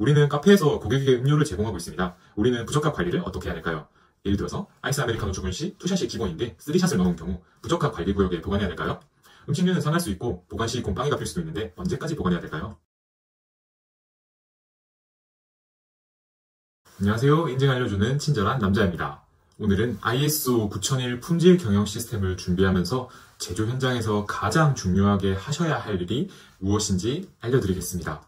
우리는 카페에서 고객에게 음료를 제공하고 있습니다. 우리는 부적합 관리를 어떻게 해야 될까요? 예를 들어서 아이스 아메리카노 주문 시 2샷이 기본인데 3샷을 넣은 경우 부적합 관리 구역에 보관해야 될까요? 음식류는 상할 수 있고 보관 시 곰팡이가 필 수도 있는데 언제까지 보관해야 될까요? 안녕하세요. 인증 알려주는 친절한 남자입니다. 오늘은 ISO 9001 품질 경영 시스템을 준비하면서 제조 현장에서 가장 중요하게 하셔야 할 일이 무엇인지 알려드리겠습니다.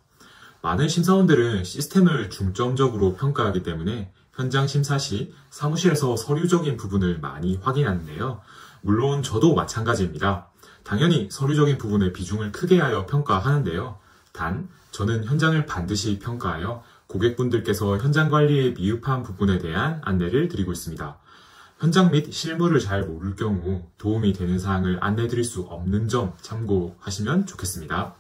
많은 심사원들은 시스템을 중점적으로 평가하기 때문에 현장 심사 시 사무실에서 서류적인 부분을 많이 확인하는데요. 물론 저도 마찬가지입니다. 당연히 서류적인 부분의 비중을 크게 하여 평가하는데요. 단, 저는 현장을 반드시 평가하여 고객분들께서 현장 관리에 미흡한 부분에 대한 안내를 드리고 있습니다. 현장 및 실무를 잘 모를 경우 도움이 되는 사항을 안내 드릴 수 없는 점 참고하시면 좋겠습니다.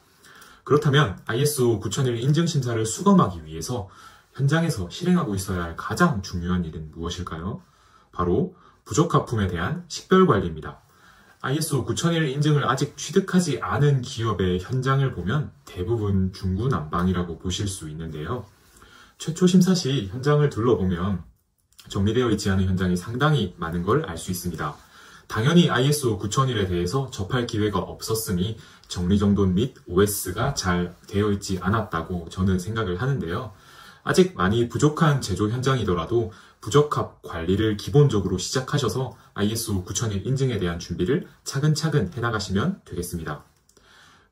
그렇다면 ISO 9001 인증 심사를 수검하기 위해서 현장에서 실행하고 있어야 할 가장 중요한 일은 무엇일까요? 바로 부적합품에 대한 식별 관리입니다. ISO 9001 인증을 아직 취득하지 않은 기업의 현장을 보면 대부분 중구난방이라고 보실 수 있는데요. 최초 심사 시 현장을 둘러보면 정리되어 있지 않은 현장이 상당히 많은 걸 알 수 있습니다. 당연히 ISO 9001에 대해서 접할 기회가 없었으니 정리정돈 및 OS가 잘 되어 있지 않았다고 저는 생각을 하는데요. 아직 많이 부족한 제조 현장이더라도 부적합 관리를 기본적으로 시작하셔서 ISO 9001 인증에 대한 준비를 차근차근 해나가시면 되겠습니다.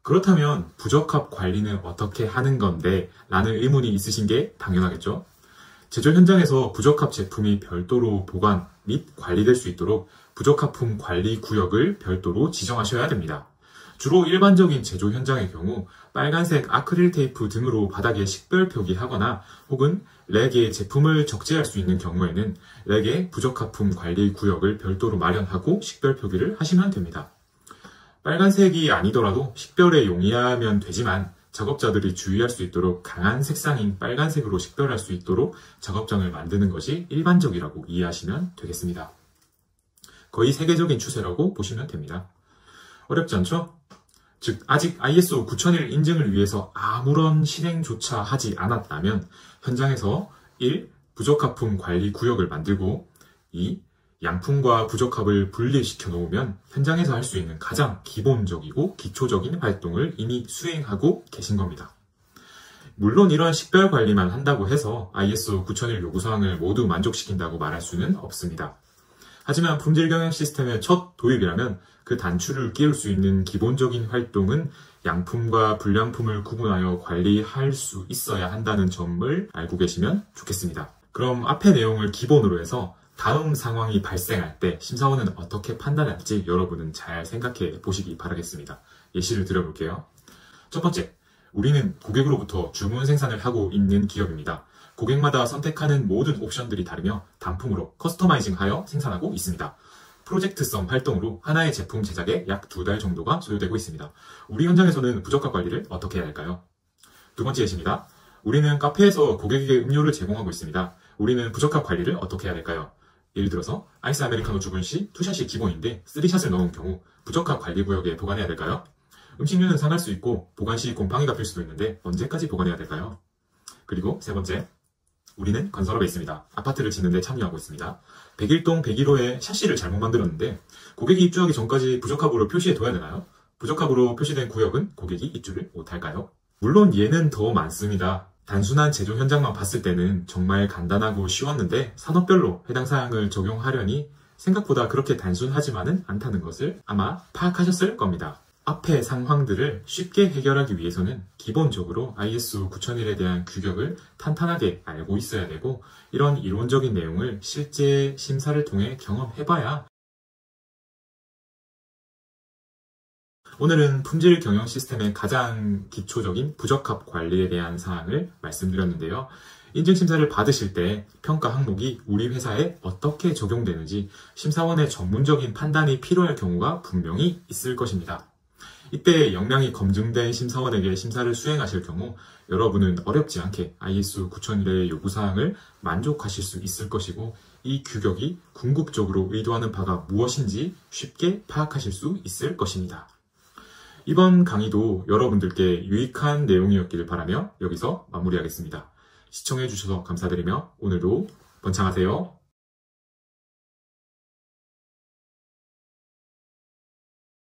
그렇다면 부적합 관리는 어떻게 하는 건데? 라는 의문이 있으신 게 당연하겠죠? 제조 현장에서 부적합 제품이 별도로 보관 및 관리될 수 있도록 부적합품 관리 구역을 별도로 지정하셔야 됩니다. 주로 일반적인 제조 현장의 경우 빨간색 아크릴 테이프 등으로 바닥에 식별 표기하거나 혹은 렉에 제품을 적재할 수 있는 경우에는 렉에 부적합품 관리 구역을 별도로 마련하고 식별 표기를 하시면 됩니다. 빨간색이 아니더라도 식별에 용이하면 되지만 작업자들이 주의할 수 있도록 강한 색상인 빨간색으로 식별할 수 있도록 작업장을 만드는 것이 일반적이라고 이해하시면 되겠습니다. 거의 세계적인 추세라고 보시면 됩니다. 어렵지 않죠? 즉, 아직 ISO 9001 인증을 위해서 아무런 실행조차 하지 않았다면 현장에서 1. 부적합품 관리 구역을 만들고 2. 양품과 부적합을 분리시켜 놓으면 현장에서 할 수 있는 가장 기본적이고 기초적인 활동을 이미 수행하고 계신 겁니다. 물론 이러한 식별 관리만 한다고 해서 ISO 9001 요구사항을 모두 만족시킨다고 말할 수는 없습니다. 하지만 품질 경영 시스템의 첫 도입이라면 그 단추를 끼울 수 있는 기본적인 활동은 양품과 불량품을 구분하여 관리할 수 있어야 한다는 점을 알고 계시면 좋겠습니다. 그럼 앞의 내용을 기본으로 해서 다음 상황이 발생할 때 심사원은 어떻게 판단할지 여러분은 잘 생각해 보시기 바라겠습니다. 예시를 드려볼게요. 첫 번째, 우리는 고객으로부터 주문 생산을 하고 있는 기업입니다. 고객마다 선택하는 모든 옵션들이 다르며 단품으로 커스터마이징하여 생산하고 있습니다. 프로젝트성 활동으로 하나의 제품 제작에 약 2달 정도가 소요되고 있습니다. 우리 현장에서는 부적합 관리를 어떻게 해야 할까요? 두 번째 예시입니다. 우리는 카페에서 고객에게 음료를 제공하고 있습니다. 우리는 부적합 관리를 어떻게 해야 할까요? 예를 들어서 아이스 아메리카노 주문 시 2샷이 기본인데 3샷을 넣은 경우 부적합 관리 구역에 보관해야 될까요? 음식류는 상할 수 있고 보관 시 곰팡이가 필 수도 있는데 언제까지 보관해야 될까요? 그리고 세 번째, 우리는 건설업에 있습니다. 아파트를 짓는데 참여하고 있습니다. 101동 101호에 샤시를 잘못 만들었는데 고객이 입주하기 전까지 부적합으로 표시해둬야 되나요? 부적합으로 표시된 구역은 고객이 입주를 못할까요? 물론 얘는 더 많습니다. 단순한 제조 현장만 봤을 때는 정말 간단하고 쉬웠는데 산업별로 해당 사항을 적용하려니 생각보다 그렇게 단순하지만은 않다는 것을 아마 파악하셨을 겁니다. 앞의 상황들을 쉽게 해결하기 위해서는 기본적으로 ISO 9001에 대한 규격을 탄탄하게 알고 있어야 되고 이런 이론적인 내용을 실제 심사를 통해 경험해봐야 오늘은 품질 경영 시스템의 가장 기초적인 부적합 관리에 대한 사항을 말씀드렸는데요. 인증심사를 받으실 때 평가 항목이 우리 회사에 어떻게 적용되는지 심사원의 전문적인 판단이 필요할 경우가 분명히 있을 것입니다. 이때 역량이 검증된 심사원에게 심사를 수행하실 경우 여러분은 어렵지 않게 ISO 9001의 요구사항을 만족하실 수 있을 것이고 이 규격이 궁극적으로 의도하는 바가 무엇인지 쉽게 파악하실 수 있을 것입니다. 이번 강의도 여러분들께 유익한 내용이었기를 바라며 여기서 마무리하겠습니다. 시청해주셔서 감사드리며 오늘도 번창하세요.